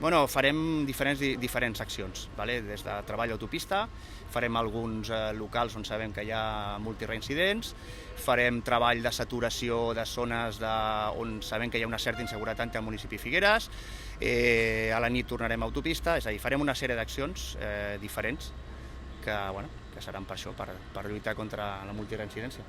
Farem diferents accions, des de treball d'autopista, farem alguns locals on sabem que hi ha multireincidents, farem treball de saturació de zones on sabem que hi ha una certa inseguretat al municipi Figueres, a la nit tornarem a autopista, és a dir, farem una sèrie d'accions diferents que seran per això, per lluitar contra la multireincidència.